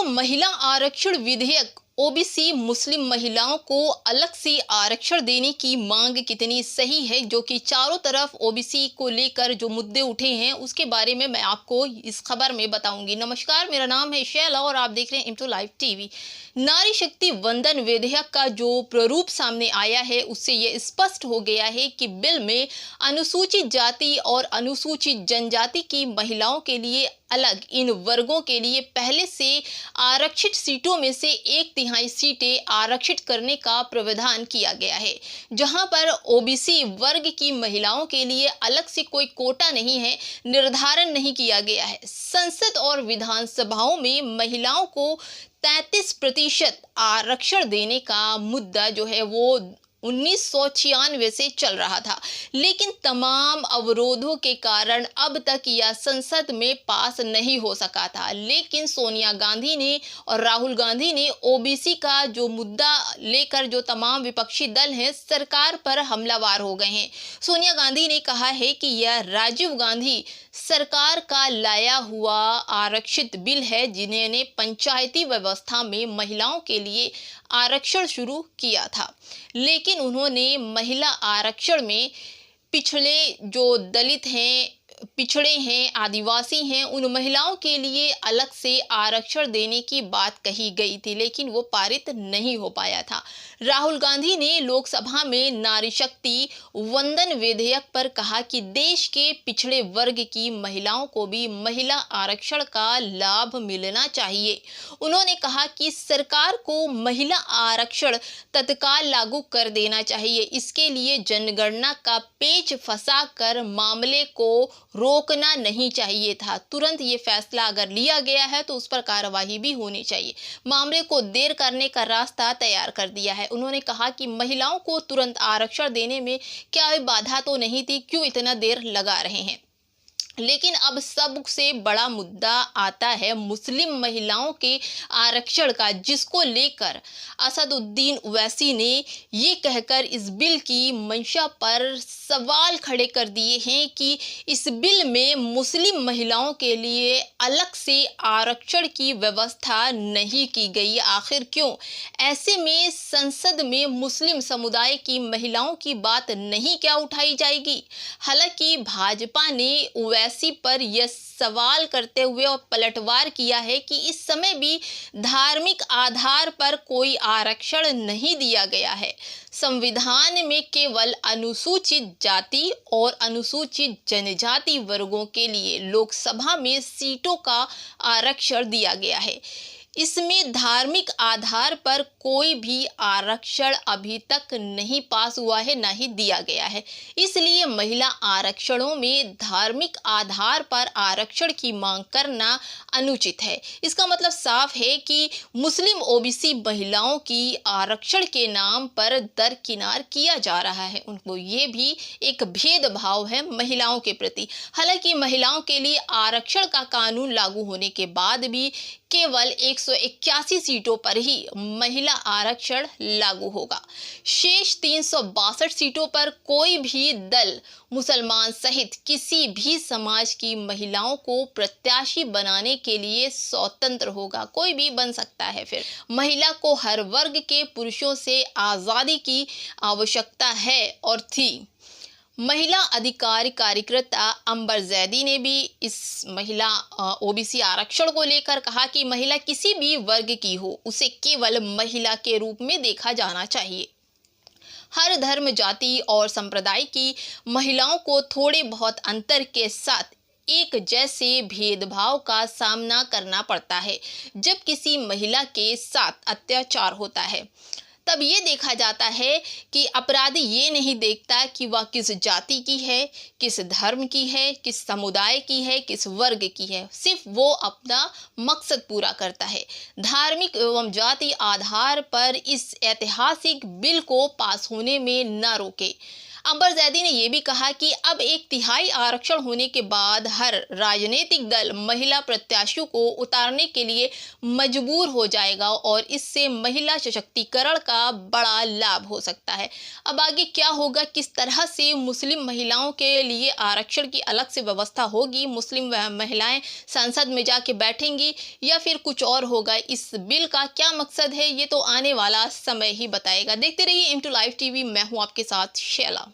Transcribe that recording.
दोस्तों, महिला आरक्षण विधेयक ओबीसी मुस्लिम महिलाओं को अलग से आरक्षण देने की मांग कितनी सही है, जो कि चारों तरफ ओबीसी को लेकर जो मुद्दे उठे हैं उसके बारे में मैं आपको इस खबर में बताऊंगी। नमस्कार, मेरा नाम है शैला और आप देख रहे हैं इम्टू लाइव टीवी। नारी शक्ति वंदन विधेयक का जो प्रारूप सामने आया है उससे ये स्पष्ट हो गया है कि बिल में अनुसूचित जाति और अनुसूचित जनजाति की महिलाओं के लिए अलग इन वर्गों के लिए पहले से आरक्षित सीटों में से 1/3 सीटें आरक्षित करने का प्रावधान किया गया है, जहां पर ओबीसी वर्ग की महिलाओं के लिए अलग से कोई कोटा नहीं है, निर्धारण नहीं किया गया है। संसद और विधानसभाओं में महिलाओं को 33% आरक्षण देने का मुद्दा जो है वो 1996 से चल रहा था, लेकिन तमाम अवरोधों के कारण अब तक यह संसद में पास नहीं हो सका था। लेकिन सोनिया गांधी ने और राहुल गांधी ने ओबीसी का जो मुद्दा लेकर जो तमाम विपक्षी दल हैं सरकार पर हमलावर हो गए हैं। सोनिया गांधी ने कहा है कि यह राजीव गांधी सरकार का लाया हुआ आरक्षित बिल है, जिन्होंने पंचायती व्यवस्था में महिलाओं के लिए आरक्षण शुरू किया था। लेकिन उन्होंने महिला आरक्षण में पिछड़े जो दलित हैं, पिछड़े हैं, आदिवासी हैं, उन महिलाओं के लिए अलग से आरक्षण देने की बात कही गई थी, लेकिन वो पारित नहीं हो पाया था। राहुल गांधी ने लोकसभा में नारी शक्ति वंदन विधेयक पर कहा कि देश के पिछड़े वर्ग की महिलाओं को भी महिला आरक्षण का लाभ मिलना चाहिए। उन्होंने कहा कि सरकार को महिला आरक्षण तत्काल लागू कर देना चाहिए। इसके लिए जनगणना का पेच फंसा कर मामले को रोकना नहीं चाहिए था। तुरंत ये फैसला अगर लिया गया है तो उस पर कार्रवाई भी होनी चाहिए। मामले को देर करने का रास्ता तैयार कर दिया है। उन्होंने कहा कि महिलाओं को तुरंत आरक्षण देने में क्या बाधा तो नहीं थी, क्यों इतना देर लगा रहे हैं। लेकिन अब सबसे बड़ा मुद्दा आता है मुस्लिम महिलाओं के आरक्षण का, जिसको लेकर असदुद्दीन ओवैसी ने ये कहकर इस बिल की मंशा पर सवाल खड़े कर दिए हैं कि इस बिल में मुस्लिम महिलाओं के लिए अलग से आरक्षण की व्यवस्था नहीं की गई। आखिर क्यों? ऐसे में संसद में मुस्लिम समुदाय की महिलाओं की बात नहीं क्या उठाई जाएगी? हालांकि भाजपा ने ओवैसी पर यह सवाल करते हुए और पलटवार किया है कि इस समय भी धार्मिक आधार पर कोई आरक्षण नहीं दिया गया है। संविधान में केवल अनुसूचित जाति और अनुसूचित जनजाति वर्गों के लिए लोकसभा में सीटों का आरक्षण दिया गया है। इसमें धार्मिक आधार पर कोई भी आरक्षण अभी तक नहीं पास हुआ है, ना ही दिया गया है। इसलिए महिला आरक्षणों में धार्मिक आधार पर आरक्षण की मांग करना अनुचित है। इसका मतलब साफ है कि मुस्लिम ओबीसी महिलाओं की आरक्षण के नाम पर दरकिनार किया जा रहा है। उनको ये भी एक भेदभाव है महिलाओं के प्रति। हालांकि महिलाओं के लिए आरक्षण का कानून लागू होने के बाद भी केवल 181 सीटों पर ही महिला आरक्षण लागू होगा। शेष 362 सीटों पर कोई भी दल मुसलमान सहित किसी भी समाज की महिलाओं को प्रत्याशी बनाने के लिए स्वतंत्र होगा। कोई भी बन सकता है। फिर महिला को हर वर्ग के पुरुषों से आज़ादी की आवश्यकता है और थी। महिला अधिकार कार्यकर्ता अंबर जैदी ने भी इस महिला ओबीसी आरक्षण को लेकर कहा कि महिला किसी भी वर्ग की हो, उसे केवल महिला के रूप में देखा जाना चाहिए। हर धर्म, जाति और संप्रदाय की महिलाओं को थोड़े बहुत अंतर के साथ एक जैसे भेदभाव का सामना करना पड़ता है। जब किसी महिला के साथ अत्याचार होता है तब ये देखा जाता है कि अपराधी ये नहीं देखता कि वह किस जाति की है, किस धर्म की है, किस समुदाय की है, किस वर्ग की है। सिर्फ वो अपना मकसद पूरा करता है। धार्मिक एवं जाति आधार पर इस ऐतिहासिक बिल को पास होने में न रोके। अंबर जैदी ने यह भी कहा कि अब 1/3 आरक्षण होने के बाद हर राजनीतिक दल महिला प्रत्याशियों को उतारने के लिए मजबूर हो जाएगा और इससे महिला सशक्तिकरण का बड़ा लाभ हो सकता है। अब आगे क्या होगा, किस तरह से मुस्लिम महिलाओं के लिए आरक्षण की अलग से व्यवस्था होगी, मुस्लिम महिलाएं संसद में जाके बैठेंगी या फिर कुछ और होगा, इस बिल का क्या मकसद है, ये तो आने वाला समय ही बताएगा। देखते रहिए M2 लाइव टीवी, मैं हूं आपके साथ शैला।